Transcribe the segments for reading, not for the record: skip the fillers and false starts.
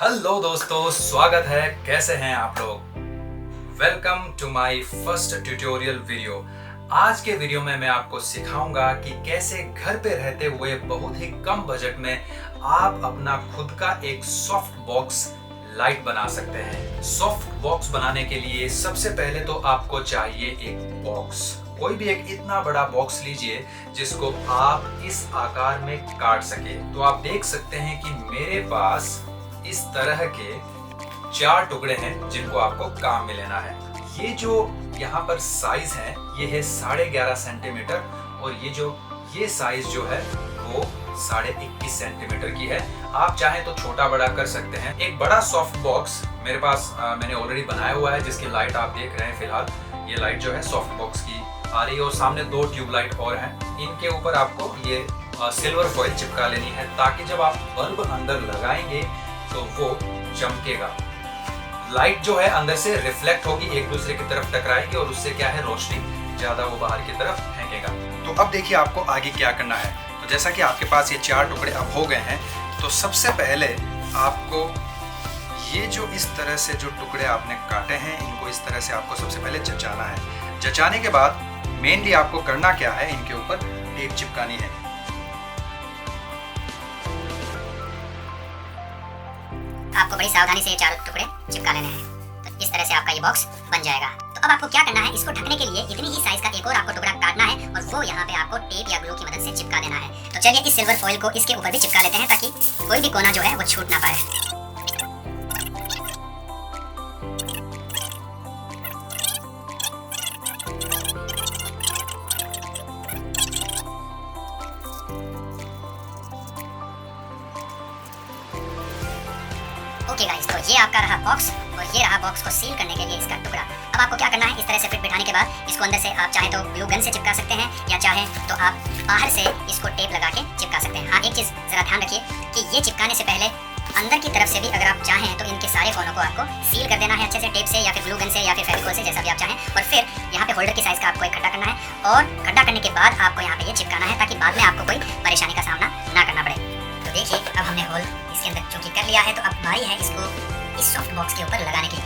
Hello दोस्तों, स्वागत है। कैसे हैं आप लोग? Welcome to my first tutorial video. आज के वीडियो में मैं आपको सिखाऊंगा कि कैसे घर पे रहते हुए बहुत ही कम बजट में आप अपना खुद का एक सॉफ्ट बॉक्स लाइट बना सकते हैं। सॉफ्ट बॉक्स बनाने के लिए सबसे पहले तो आपको चाहिए एक बॉक्स। कोई भी एक इतना बड़ा बॉक्स लीजिए जिसको आप इस आकार में काट सके। तो आप देख सकते हैं कि मेरे पास इस तरह के 4 टुकड़े हैं जिनको आपको काम में लेना है। ये जो यहाँ पर साइज है ये है 11.5 सेंटीमीटर और ये साइज जो है वो 21.5 सेंटीमीटर की है। आप चाहें तो छोटा बड़ा कर सकते हैं। एक बड़ा सॉफ्ट बॉक्स मेरे पास मैंने ऑलरेडी बनाया हुआ है जिसकी लाइट आप देख रहे हैं। फिलहाल ये लाइट जो है सॉफ्ट बॉक्स की आ रही है और सामने 2 ट्यूबलाइट और हैं। इनके ऊपर आपको ये सिल्वर फॉइल चिपका लेनी है ताकि जब आप बल्ब अंदर लगाएंगे तो वो चमकेगा। लाइट जो है अंदर से रिफ्लेक्ट होगी, एक दूसरे की तरफ टकराएगी और उससे क्या है, रोशनी ज्यादा वो बाहर की तरफ फेंकेगा। तो अब देखिए आपको आगे क्या करना है। तो जैसा कि आपके पास ये 4 टुकड़े अब हो गए हैं, तो सबसे पहले आपको ये जो इस तरह से जो टुकड़े आपने काटे हैं इनको इस तरह से आपको सबसे पहले जचाना है। जचाने के बाद मेनली आपको करना क्या है, इनके ऊपर टेप चिपकानी है। आपको बड़ी सावधानी से ये 4 टुकड़े चिपका लेने हैं। तो इस तरह से आपका ये बॉक्स बन जाएगा। तो अब आपको क्या करना है, इसको ढकने के लिए इतनी ही साइज का एक और आपको टुकड़ा काटना है और वो यहाँ पे आपको टेप या ग्लू की मदद से चिपका देना है। तो चलिए इस सिल्वर फॉइल को इसके ऊपर भी चिपका लेते हैं ताकि कोई भी कोना जो है वो छूट ना पाए। ओके गाइस, तो ये आपका रहा बॉक्स और ये रहा बॉक्स को सील करने के लिए इसका टुकड़ा। अब आपको क्या करना है, इस तरह से फिट बिठाने के बाद इसको अंदर से आप चाहे तो ग्लू गन से चिपका सकते हैं या चाहे तो आप बाहर से इसको टेप लगा के चिपका सकते हैं। हाँ, एक चीज़ ज़रा ध्यान रखिए कि ये चिपकाने से पहले अंदर की तरफ से भी अगर आप चाहें तो इनके सारे कोनों को आपको सील कर देना है अच्छे से टेप से या फिर ग्लू गन से या फिर फेविकोल से, जैसा भी आप चाहें। और फिर यहाँ पे होल्डर की साइज़ का आपको एक खड्डा करना है और खड्डा करने के बाद आपको यहाँ पे ये चिपकाना है ताकि बाद में आपको कोई परेशानी का सामना ना करना पड़े। तो देखिए अब हमने होल इसके अंदर चूँकि कर लिया है, तो अब बारी है इसको इस सॉफ्ट बॉक्स के ऊपर लगाने की।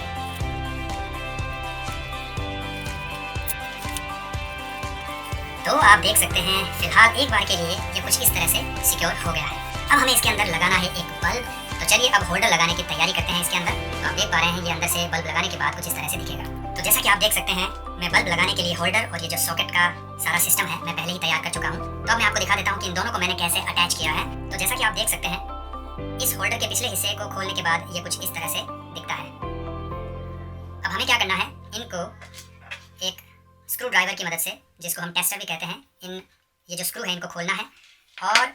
तो आप देख सकते हैं फिलहाल एक बार के लिए ये कुछ इस तरह से सिक्योर हो गया है। अब हमें इसके अंदर लगाना है एक बल्ब। तो चलिए अब होल्डर लगाने की तैयारी करते हैं इसके अंदर। तो आप देख पा रहे हैं ये अंदर से बल्ब लगाने के बाद कुछ इस तरह से दिखेगा। तो जैसा कि आप देख सकते हैं मैं बल्ब लगाने के लिए होल्डर और ये जो सॉकेट का सारा सिस्टम है मैं पहले ही तैयार कर चुका हूँ। तो अब मैं आपको दिखा देता हूँ कि इन दोनों को मैंने कैसे अटैच किया है। तो जैसा कि आप देख सकते हैं इस होल्डर के पिछले हिस्से को खोलने के बाद ये कुछ इस तरह से दिखता है। अब हमें क्या करना है, इनको एक स्क्रू ड्राइवर की मदद से, जिसको हम टेस्टर भी कहते हैं, ये जो स्क्रू है इनको खोलना है। और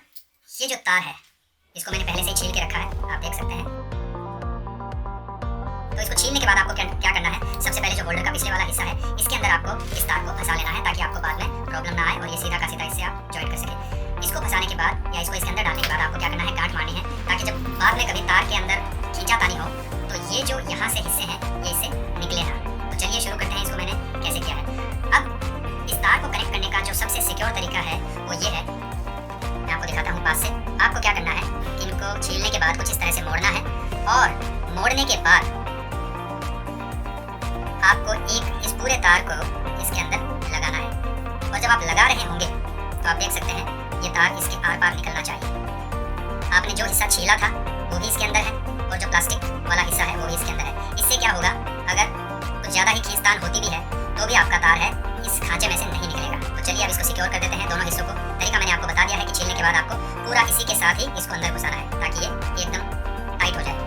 ये जो तार है इसको मैंने पहले से ही छील के रखा है, आप देख सकते हैं। तो इसको छीलने के बाद आपको क्या करना है, सबसे पहले जो होल्डर का पिछले वाला हिस्सा है इसके अंदर आपको इस तार को फंसा लेना है ताकि आपको बाद में प्रॉब्लम ना आए और ये सीधा का सीधा इससे आप जॉइन कर सकें। इसको फंसाने के बाद या इसको इसके अंदर डालने के बाद आपको क्या करना है, गांठ मारनी है ताकि जब बाद में कभी तार के अंदर खींचातानी हो तो ये जो यहाँ से हिस्से हैं ये इससे निकले ना। तो चलिए शुरू करते हैं इसको मैंने कैसे किया है। अब इस तार को कनेक्ट करने का जो सबसे सिक्योर तरीका है वो ये है, मैं आपको दिखाता हूँ पास से। आपको क्या करना है, इनको छीलने के बाद कुछ इस तरह से मोड़ना है और मोड़ने के बाद आपको इस पूरे तार को इसके अंदर लगाना है। और जब आप लगा रहे होंगे तो आप देख सकते हैं ये तार इसके आर पार निकलना चाहिए। आपने जो हिस्सा छीला था वो भी इसके अंदर है और जो प्लास्टिक वाला हिस्सा है वो भी इसके अंदर है। इससे क्या होगा, अगर कुछ ज़्यादा ही खींचतान होती भी है तो भी आपका तार है इस खांचे में से नहीं निकलेगा। तो चलिए अब इसको सिक्योर कर देते हैं दोनों हिस्सों को। तरीका मैंने आपको बता दिया है कि छीलने के बाद आपको पूरा इसी के साथ ही इसको अंदर घुसाना है ताकि ये एकदम टाइट हो जाए।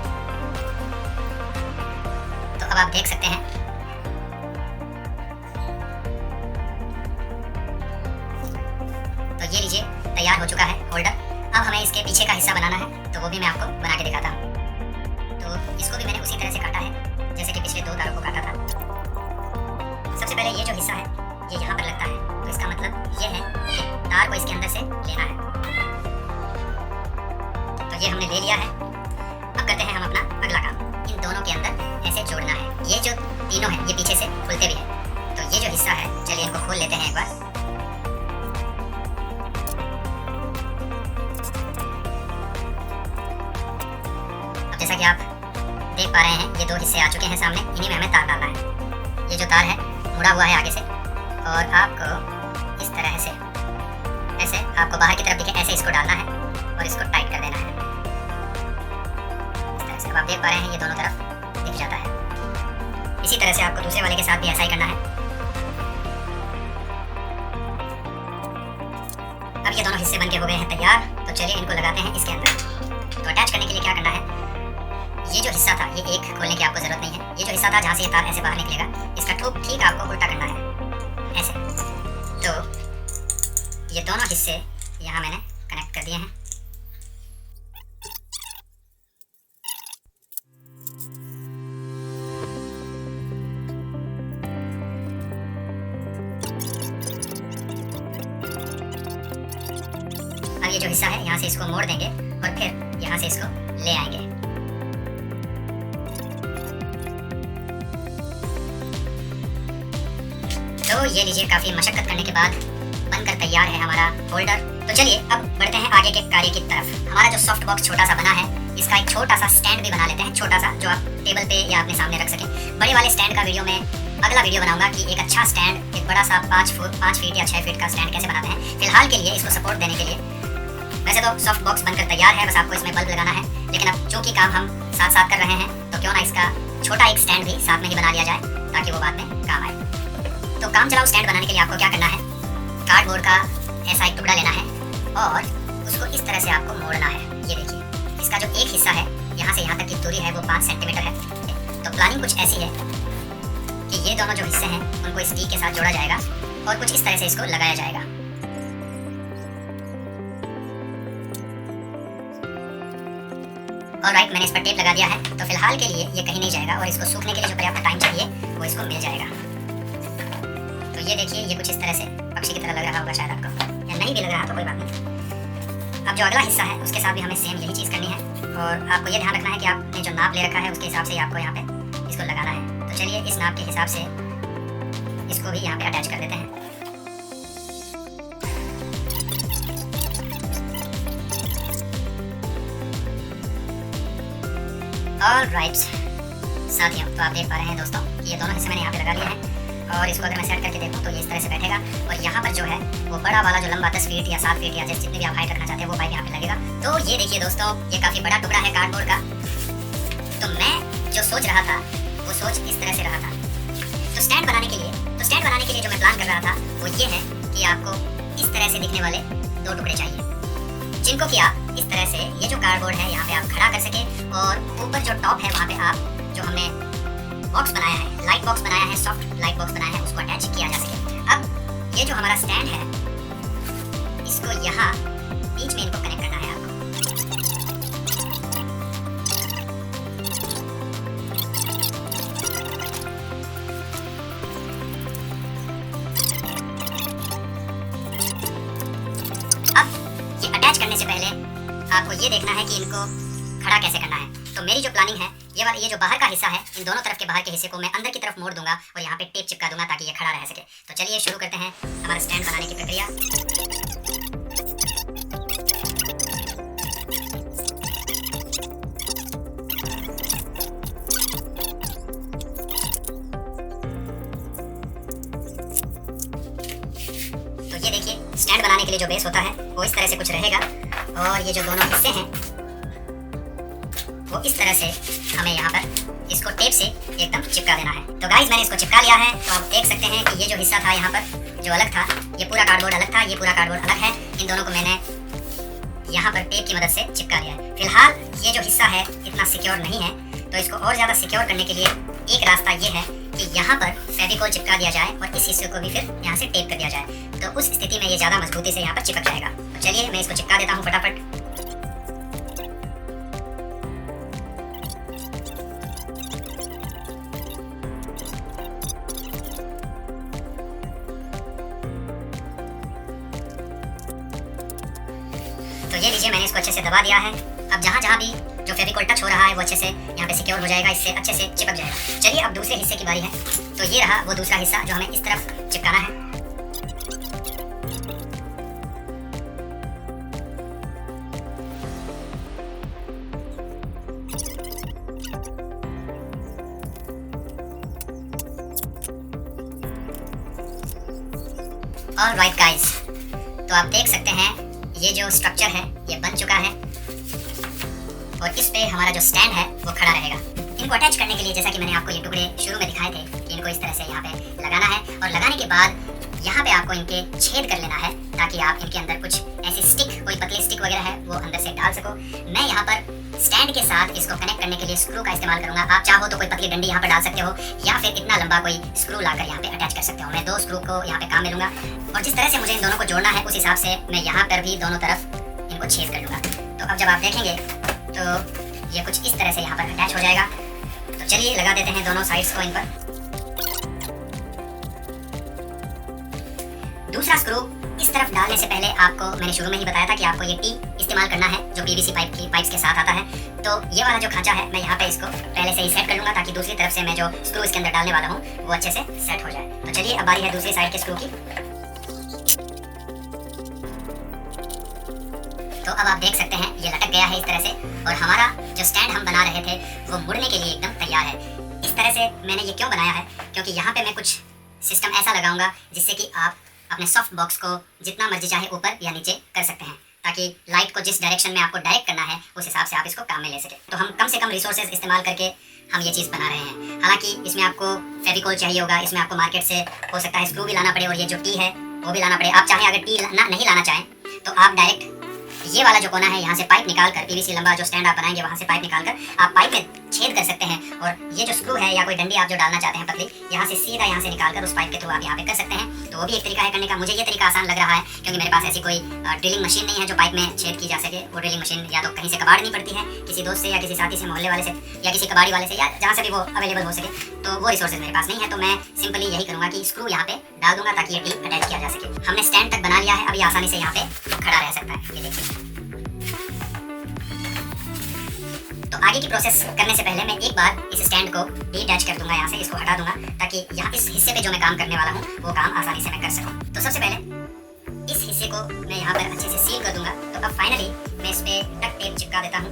तो अब आप देख सकते हैं तो ये लीजिए तैयार हो चुका है होल्डर। अब हमें इसके पीछे का हिस्सा बनाना है, तो वो भी मैं आपको बना के दिखाता हूँ। तो इसको भी मैंने उसी तरह से काटा है जैसे कि पिछले 2 तारों को काटा था। सबसे पहले ये जो हिस्सा है ये यहाँ पर लगता है, तो इसका मतलब ये है कि तार को इसके अंदर से लेना है। तो ये हमने ले लिया है। अब करते हैं हम अपना अगला काम, इन दोनों के अंदर ऐसे जोड़ना है। ये जो तीनों हैं ये पीछे से खुलते भी हैं। तो ये जो हिस्सा है चलिए इनको खोल लेते हैं एक बार। जैसा कि आप देख पा रहे हैं ये दो हिस्से आ चुके हैं सामने, इन्हीं में हमें तार डालना है। ये जो तार है मुड़ा हुआ है आगे से, और आपको इस तरह से ऐसे आपको बाहर की तरफ दिखे ऐसे इसको डालना है और इसको टाइट कर देना है इस तरह से। अब आप देख पा रहे हैं ये दोनों तरफ दिख जाता है। इसी तरह से आपको दूसरे वाले के साथ भी ऐसा ही करना है। अब ये दोनों हिस्से बनके हो गए हैं तैयार, तो चलिए इनको लगाते हैं इसके अंदर। तो अटैच करने के लिए क्या करना है, ये जो हिस्सा था ये एक खोलने की आपको जरूरत नहीं है। ये जो हिस्सा था जहाँ से ये तार ऐसे बाहर निकलेगा, इसका ठीक आपको उल्टा करना है ऐसे। तो ये दोनों हिस्से यहाँ मैंने कनेक्ट कर दिए हैं। अब ये जो हिस्सा है यहाँ से इसको मोड़ देंगे और फिर यहाँ से इसको ले आएंगे। तो ये लीजिए, काफी मशक्कत करने के बाद बनकर तैयार है हमारा होल्डर। तो चलिए अब बढ़ते हैं आगे के कार्य की तरफ। हमारा जो सॉफ्ट बॉक्स छोटा सा बना है, इसका एक छोटा सा स्टैंड भी बना लेते हैं, छोटा सा, जो आप टेबल पे या अपने सामने रख सकें। बड़े वाले स्टैंड का वीडियो में अगला वीडियो बनाऊंगा कि एक अच्छा स्टैंड, एक बड़ा सा 5 फीट या 6 फीट का स्टैंड कैसे बनाते हैं। फिलहाल के लिए इसको सपोर्ट देने के लिए, वैसे तो सॉफ्ट बॉक्स बनकर तैयार है, बस आपको इसमें बल्ब लगाना है। लेकिन अब चूंकि काम हम साथ साथ कर रहे हैं, तो क्यों ना इसका छोटा एक स्टैंड भी साथ में ही बना लिया जाए, ताकि वो बाद में काम आए। तो काम चलाओ स्टैंड बनाने के लिए आपको क्या करना है, कार्डबोर्ड का ऐसा एक टुकड़ा लेना है और उसको इस तरह से आपको मोड़ना है। ये देखिए, इसका जो एक हिस्सा है यहाँ से यहाँ तक की दूरी है वो 5 सेंटीमीटर है। तो प्लानिंग कुछ ऐसी है कि ये दोनों जो हिस्से हैं उनको इस टी के साथ जोड़ा जाएगा और कुछ इस तरह से इसको लगाया जाएगा। ऑलराइट, मैंने इस पर टेप लगा दिया है। तो फिलहाल के लिए ये कहीं नहीं जाएगा और इसको सूखने के लिए जो पर्याप्त टाइम चाहिए वो इसको मिल जाएगा। तो ये देखिए, ये कुछ इस तरह से पक्षी की तरह लग रहा होगा शायद आपको, या नहीं भी लग रहा तो कोई बात नहीं। अब जो अगला हिस्सा है उसके साथ भी हमें सेम यही चीज़ करनी है, और आपको ये ध्यान रखना है कि आपने जो नाप ले रखा है उसके हिसाब से आपको यहाँ पे इसको लगाना है। तो चलिए इस नाप के हिसाब से इसको भी यहाँ पे अटैच कर देते हैं। ऑलराइट साथियों, तो आप देख पा रहे हैं दोस्तों, ये दोनों हिस्से मैंने यहाँ पे लगा लिए हैं, और इसको अगर मैं सेट करके देखूँ तो ये इस तरह से बैठेगा। और यहाँ पर जो है वो बड़ा वाला जो लंबा 10 फीट या 7 फीट या जितने भी आप हाइट रखना चाहते हैं वो पाइप यहाँ पे लगेगा। तो ये देखिए दोस्तों, ये काफ़ी बड़ा टुकड़ा है कार्डबोर्ड का। तो मैं जो सोच रहा था वो सोच इस तरह से रहा था। तो स्टैंड बनाने के लिए जो मैं प्लान कर रहा था वो ये है कि आपको इस तरह से दिखने वाले 2 टुकड़े चाहिए, जिनको कि आप इस तरह से, ये जो कार्डबोर्ड है यहाँ पे आप खड़ा कर सके, और ऊपर जो टॉप है वहाँ पे आप जो हमने बॉक्स बनाया है, लाइट बॉक्स बनाया है, सॉफ्ट लाइट बॉक्स बनाया है, उसको अटैच किया जा सके। अब ये जो हमारा स्टैंड है, इसको यहाँ बीच में इनको कनेक्ट करना है आपको। अब ये अटैच करने से पहले आपको ये देखना है कि इनको खड़ा कैसे करना है। तो मेरी जो प्लानिंग है, ये जो बाहर का हिस्सा है, इन दोनों तरफ के बाहर के हिस्से को मैं अंदर की तरफ मोड़ दूंगा और यहाँ पे टेप चिपका दूंगा ताकि ये खड़ा रह सके। तो चलिए शुरू करते हैं हमारा स्टैंड बनाने की प्रक्रिया। तो ये देखिए, स्टैंड बनाने के लिए जो बेस होता है वो इस तरह से कुछ रहेगा, और ये जो दोनों हिस्से हैं वो इस तरह से हमें यहाँ पर इसको टेप से एकदम चिपका देना है। तो गाइस, मैंने इसको चिपका लिया है। तो आप देख सकते हैं कि ये जो हिस्सा था यहाँ पर जो अलग था, ये पूरा कार्डबोर्ड अलग था, ये पूरा कार्डबोर्ड अलग है। इन दोनों को मैंने यहाँ पर टेप की मदद से चिपका लिया है। फिलहाल ये जो हिस्सा है इतना सिक्योर नहीं है, तो इसको और ज़्यादा सिक्योर करने के लिए एक रास्ता ये है कि यहाँ पर फेविकोल चिपका दिया जाए और इस हिस्से को भी फिर यहाँ से टेप कर दिया जाए। तो उस स्थिति में ये ज़्यादा मजबूती से यहाँ पर चिपक जाएगा। तो चलिए मैं इसको चिपका देता हूँ फटाफट। तो ये लीजिए, मैंने इसको अच्छे से दबा दिया है। अब जहाँ भी जो फेविकोल टच हो रहा है वो अच्छे से यहाँ पे सिक्योर हो जाएगा, इससे अच्छे से चिपक जाएगा। चलिए अब दूसरे हिस्से की बारी है। तो ये रहा वो दूसरा हिस्सा जो हमें इस तरफ चिपकाना है। ऑलराइट गाइस, तो आप देख सकते हैं ये जो स्ट्रक्चर है ये बन चुका है और इस पे हमारा जो स्टैंड है वो खड़ा रहेगा। इनको अटैच करने के लिए जैसा कि मैंने आपको ये टुकड़े शुरू में दिखाए थे कि इनको इस तरह से यहाँ पे लगाना है और लगाने के बाद यहाँ पे आपको इनके छेद कर लेना है ताकि आप इनके अंदर कुछ ऐसी स्टिक, कोई पतली स्टिक वगैरह है वो अंदर से डाल सको। मैं यहाँ पर स्टैंड के साथ इसको कनेक्ट करने के लिए स्क्रू का इस्तेमाल करूंगा। आप चाहो तो कोई पतली डंडी यहाँ पर डाल सकते हो या फिर इतना लंबा कोई स्क्रू लाकर यहाँ पे अटैच कर सकते हो। मैं 2 स्क्रू को यहाँ पे काम में लूंगा और जिस तरह से मुझे इन दोनों को जोड़ना है उस हिसाब से मैं यहाँ पर भी दोनों तरफ इनको छेद कर लूंगा। तो अब जब आप देखेंगे तो ये कुछ इस तरह से यहाँ पर अटैच हो जाएगा। तो चलिए लगा देते हैं दोनों साइड्स को इन पर। दूसरा स्क्रू इस तरफ डालने से पहले आपको मैंने शुरू में ही बताया था कि आपको ये टी इस्तेमाल करना है जो पीवीसी पाइप्स के साथ आता है। तो ये वाला जो खांचा है मैं यहाँ पे इसको पहले से ही सेट कर लूंगा ताकि दूसरी तरफ से मैं जो स्क्रू इसके अंदर डालने वाला हूँ वो अच्छे से सेट हो जाए। तो चलिए अब बारी है दूसरी साइड के स्क्रू की। तो अब आप देख सकते हैं ये लटक गया है इस तरह से और हमारा जो स्टैंड हम बना रहे थे वो मुड़ने के लिए एकदम तैयार है। इस तरह से मैंने ये क्यों बनाया है क्योंकि यहाँ पे मैं कुछ सिस्टम ऐसा लगाऊंगा जिससे कि आप अपने सॉफ्ट बॉक्स को जितना मर्जी चाहे ऊपर या नीचे कर सकते हैं ताकि लाइट को जिस डायरेक्शन में आपको डायरेक्ट करना है उस हिसाब से आप इसको काम में ले सके। तो हम कम से कम रिसोर्सेज इस्तेमाल करके हम ये चीज़ बना रहे हैं। हालांकि इसमें आपको फेविकोल चाहिए होगा, इसमें आपको मार्केट से हो सकता है स्क्रू भी लाना पड़े और ये जो टी है वो भी लाना पड़े। आप चाहें अगर टी नहीं लाना चाहें तो आप डायरेक्ट ये वाला जो कोना है यहाँ से पाइप निकालकर पीवीसी लंबा जो स्टैंड आप बनाएंगे वहाँ से पाइप निकालकर आप पाइप में छेद कर सकते हैं और ये जो स्क्रू है या कोई डंडी आप जो डालना चाहते हैं पतली यहाँ से सीधा यहाँ से निकालकर उस पाइप के थ्रू आप यहाँ पे कर सकते हैं। तो वो भी एक तरीका है करने का। मुझे ये तरीका आसान लग रहा है क्योंकि मेरे पास ऐसी कोई ड्रिलिंग मशीन नहीं है जो पाइप में छेद की जा सके। वो ड्रिलिंग मशीन या तो कहीं से कबाड़नी पड़ती है किसी दोस्त से या किसी साथी से, मोहल्ले वाले से या किसी कबाड़ी वाले से या जहाँ से भी वो अवेलेबल हो सके। तो वो रिसोर्सेज मेरे पास नहीं है तो मैं सिंपली यही करूँगा कि स्क्रू यहाँ पे डाल दूंगा ताकि ये टी अटैच किया जा सके। हमने स्टैंड तक बना लिया है, अब ये आसानी से यहाँ पे खड़ा रह सकता है। ये देखिए। तो आगे की प्रोसेस करने से पहले मैं एक बार इस स्टैंड को डिटैच कर दूंगा, यहाँ से इसको हटा दूंगा ताकि यहाँ इस हिस्से पे जो मैं काम करने वाला हूँ वो काम आसानी से मैं कर सकूँ। तो सबसे पहले इस हिस्से को मैं यहाँ पर अच्छे से सील कर दूंगा। तो अब फाइनली मैं इस पे डक्ट टेप चिपका देता हूँ।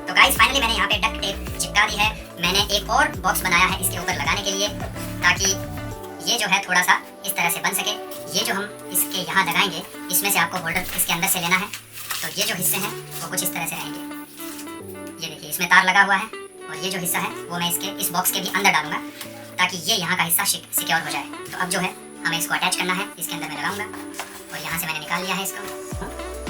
तो गाइस फाइनली मैंने यहाँ पे डक्ट टेप चिपका दी है। मैंने एक और बॉक्स बनाया है इसके ऊपर लगाने के लिए ताकि ये जो है थोड़ा सा इस तरह से बन सके। ये जो हम इसके यहाँ लगाएंगे इसमें से आपको होल्डर इसके अंदर से लेना है। तो ये जो हिस्से हैं वो कुछ इस तरह से रहेंगे। ये देखिए इसमें तार लगा हुआ है और ये जो हिस्सा है वो मैं इसके इस बॉक्स के भी अंदर डालूंगा ताकि ये यहाँ का हिस्सा सिक्योर हो जाए। तो अब जो है हमें इसको अटैच करना है, इसके अंदर मैं लगाऊंगा और यहाँ से मैंने निकाल लिया है इसको।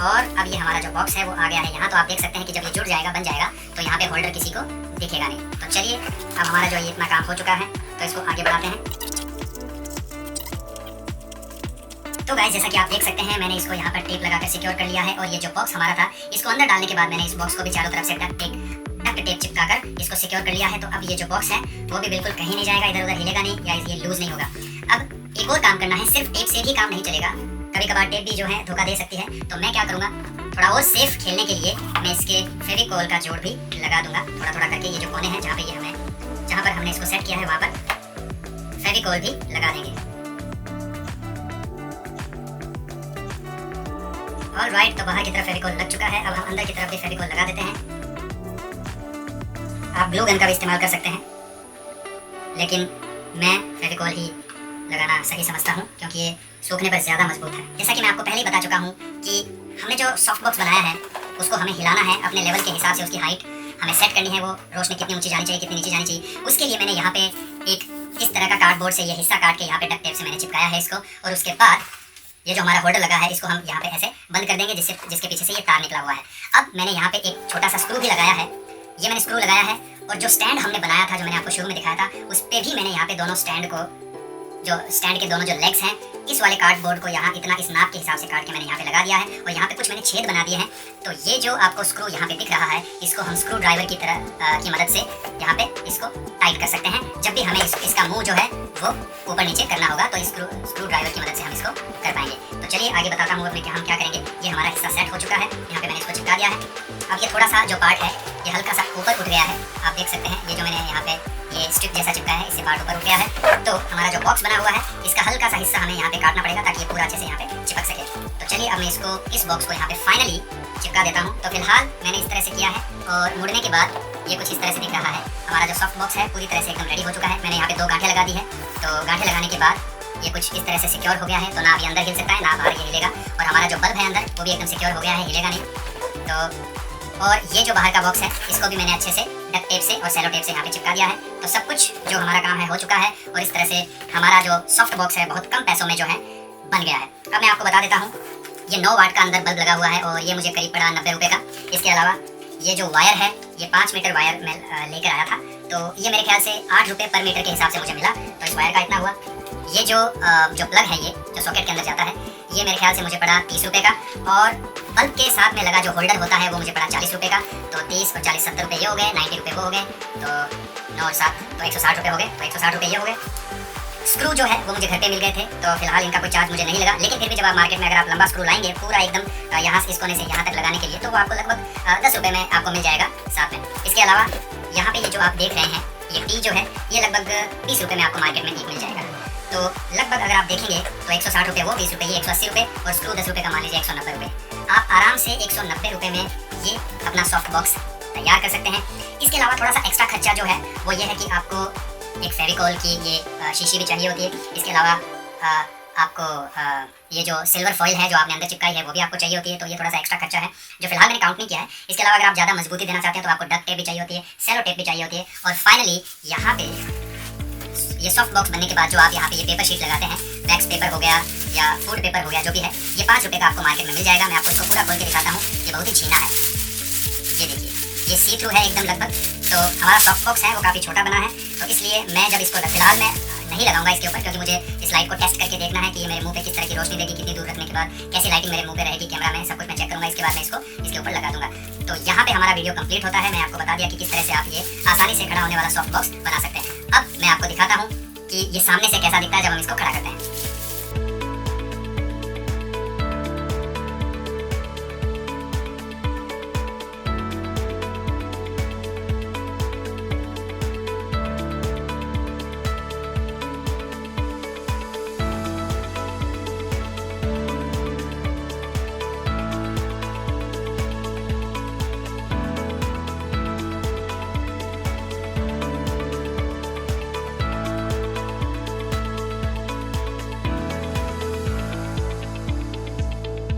और अब ये हमारा जो बॉक्स है वो आ गया है यहाँ। तो आप देख सकते हैं कि जब ये जुड़ जाएगा, बन जाएगा तो यहाँ पे होल्डर किसी को दिखेगा नहीं। तो चलिए अब हमारा जो ये इतना काम हो चुका है तो इसको आगे बढ़ाते हैं। तो गाइस जैसा कि आप देख सकते हैं मैंने इसको यहाँ पर टेप लगाकर सिक्योर कर लिया है और ये जो बॉक्स हमारा था इसको अंदर डालने के बाद मैंने इस बॉक्स को भी चारों तरफ से डक्ट टेप चिपकाकर इसको सिक्योर कर लिया है। तो अब ये जो बॉक्स है वो भी बिल्कुल कहीं नहीं जाएगा, इधर उधर हिलेगा नहीं या ये लूज नहीं होगा। अब एक और काम करना है, सिर्फ टेप से भी काम नहीं चलेगा, कभी कभार टेप भी जो है धोखा दे सकती है। तो मैं क्या करूँगा, थोड़ा और सेफ खेलने के लिए मैं इसके फेविकोल का जोड़ भी लगा दूंगा थोड़ा थोड़ा करके। ये जो कोने हैं जहाँ पर हमने इसको सेट किया है वहाँ पर फेविकोल भी लगा देंगे। ऑलराइट, तो बाहर की तरफ फेविकोल लग चुका है। अब हम अंदर की तरफ भी फेविकोल लगा देते हैं। आप ग्लू गन का भी इस्तेमाल कर सकते हैं लेकिन मैं फेविकोल ही लगाना सही समझता हूँ क्योंकि ये सूखने पर ज़्यादा मजबूत है। जैसा कि मैं आपको पहले ही बता चुका हूँ कि हमने जो सॉफ्ट बॉक्स बनाया है उसको हमें हिलाना है अपने लेवल के हिसाब से। उसकी हाइट हमें सेट करनी है, वो रोशनी कितनी ऊंची जानी चाहिए, कितनी नीचे जानी चाहिए। उसके लिए मैंने यहाँ पे एक इस तरह का कार्डबोर्ड से ये हिस्सा काट के यहाँ पे डक्ट टेप से मैंने चिपकाया है इसको। और उसके बाद ये जो हमारा होल्डर लगा है इसको हम यहाँ पे ऐसे बंद कर देंगे जिसके पीछे से ये तार निकला हुआ है। अब मैंने यहाँ पे एक छोटा सा स्क्रू भी लगाया है। ये मैंने स्क्रू लगाया है और जो स्टैंड हमने बनाया था, जो मैंने आपको शुरू में दिखाया था, उस पे भी मैंने यहाँ पे दोनों स्टैंड के दोनों जो लेग्स हैं इस वाले कार्डबोर्ड को यहाँ इतना इस नाप के हिसाब से काट के मैंने यहाँ पे लगा दिया है। और यहाँ पे कुछ मैंने छेद बना दिए हैं। तो ये जो आपको स्क्रू यहाँ पे दिख रहा है इसको हम स्क्रू ड्राइवर की तरह की मदद से यहाँ पे इसको टाइट कर सकते हैं। जब भी हमें इसका मुंह जो है वो ऊपर नीचे करना होगा तो स्क्रू ड्राइवर की मदद से हम इसको कर पाएंगे। तो चलिए आगे बताता हूँ अपने हम क्या करेंगे। ये हमारा हिस्सा सेट हो चुका है, यहाँ पे मैंने इसको चिपका दिया है। अब ये थोड़ा सा जो पार्ट है ये हल्का सा ऊपर उठ गया है। आप देख सकते हैं ये जो मैंने यहाँ पे ये स्ट्रिप जैसा चिपकाया है इससे पार्ट ऊपर उठ गया है। तो हमारा जो बॉक्स बना हुआ है इसका हल्का सा हिस्सा हमें यहाँ पे काटना पड़ेगा ताकि ये पूरा अच्छे से यहाँ पे चिपक सके। तो चलिए अब मैं इस बॉक्स को यहाँ पे फाइनली चिपका देता हूँ। तो फिलहाल मैंने इस तरह से किया है और मुड़ने के बाद ये कुछ इस तरह से दिख रहा है। हमारा जो सॉफ्ट बॉक्स है पूरी तरह से एकदम रेडी हो चुका है। मैंने यहाँ पे 2 गांठें लगा दी है। तो गांठें लगाने के बाद ये कुछ इस तरह से सिक्योर हो गया है, तो ना अभी अंदर हिल सकता है ना बाहर ये हिलेगा। और हमारा जो बल्ब है अंदर वो भी एकदम सिक्योर हो गया है, हिलेगा नहीं। तो और ये जो बाहर का बॉक्स है इसको भी मैंने अच्छे से डक्ट टेप से और सेलो टेप से यहाँ पे चिपका दिया है। तो सब कुछ जो हमारा काम है हो चुका है और इस तरह से हमारा जो सॉफ्ट बॉक्स है बहुत कम पैसों में जो है बन गया है। अब मैं आपको बता देता हूँ, ये 9 वाट का अंदर बल्ब लगा हुआ है और ये मुझे करीब पड़ा 90 रुपये का। इसके अलावा ये जो वायर है ये 5 मीटर वायर मैं लेकर आया था, तो ये मेरे ख्याल से 8 रुपये पर मीटर के हिसाब से मुझे मिला। तो इस वायर का इतना हुआ। ये जो प्लग है ये जो सॉकेट के अंदर जाता है ये मेरे ख्याल से मुझे पड़ा 30 रुपये का। और बल्ब के साथ में लगा जो होल्डर होता है वो मुझे पड़ा 40 रुपये का। तो 30 और 40 70 रुपये ये हो गए, 90 रुपये वो हो गए, तो 9 और 7 तो 160 रुपये हो गए। तो 160 रुपये ये हो गए। स्क्रू जो है वो मुझे घर पे मिल गए थे, तो फिलहाल इनका कोई चार्ज मुझे नहीं लगा। लेकिन फिर भी जब आप मार्केट में अगर आप लंबा स्क्रू लाएंगे पूरा एकदम यहाँ से इस कोने से यहाँ तक लगाने के लिए, तो वो आपको लगभग 10 रुपये में आपको मिल जाएगा साथ में। इसके अलावा यहाँ पे ये जो आप देख रहे हैं ये टी जो है ये लगभग 20 रुपये में आपको मार्केट में एक मिल जाएगा। तो लगभग अगर आप देखेंगे तो 160 रुपये वो, 20 रुपये ये, 180 रुपये और स्क्रू 10 रुपये का मान लीजिए 190 रुपये। आप आराम से 190 रुपये में ये अपना सॉफ्ट बॉक्स तैयार कर सकते हैं। इसके अलावा थोड़ा सा एक्स्ट्रा खर्चा जो है वो ये है कि आपको एक फेविकॉल की ये शीशी भी चाहिए होती है। इसके अलावा आपको ये जो सिल्वर फॉइल है जो आपने अंदर चिपकाई है वो भी आपको चाहिए होती है। तो ये थोड़ा सा एक्स्ट्रा खर्चा है जो फिलहाल मैंने काउंट नहीं किया है। इसके अलावा अगर आप ज़्यादा मजबूती देना चाहते हैं तो आपको डक्ट टेप भी चाहिए होती है, सेलो टेप भी चाहिए होती है। और फाइनली यहाँ पे ये सॉफ्ट बॉक्स बनने के बाद जो आप यहाँ पे ये पेपर शीट लगाते हैं, वैक्स पेपर हो गया या फूड पेपर हो गया, जो भी है ये 5 रुपये का आपको मार्केट में मिल जाएगा। मैं आपको इसको पूरा खोल के दिखाता हूँ। ये बहुत ही छीना है, ये देखिए ये सी थ्रू है एकदम लगभग। तो हमारा सॉफ्ट बॉक्स है वो काफ़ी छोटा बना है, तो इसलिए मैं जब इसको फिलहाल मैं नहीं लगाऊंगा इसके ऊपर, क्योंकि मुझे इस लाइट को टेस्ट करके देखना है कि ये मेरे मुंह पे किस तरह की रोशनी देगी, कितनी दूर रखने के बाद कैसी लाइटिंग मेरे मुंह पे रहेगी कैमरा में, सब कुछ मैं चेक करूंगा। इसके बाद मैं इसको इसके ऊपर लगा दूंगा। तो यहाँ पे हमारा वीडियो कंप्लीट होता है। मैं आपको बता दिया कि किस तरह से आप ये आसानी से खड़ा होने वाला सॉफ्ट बॉक्स बना सकते हैं। अब मैं आपको दिखाता हूँ कि ये सामने से कैसा दिखता है जब हम इसको खड़ा करते हैं।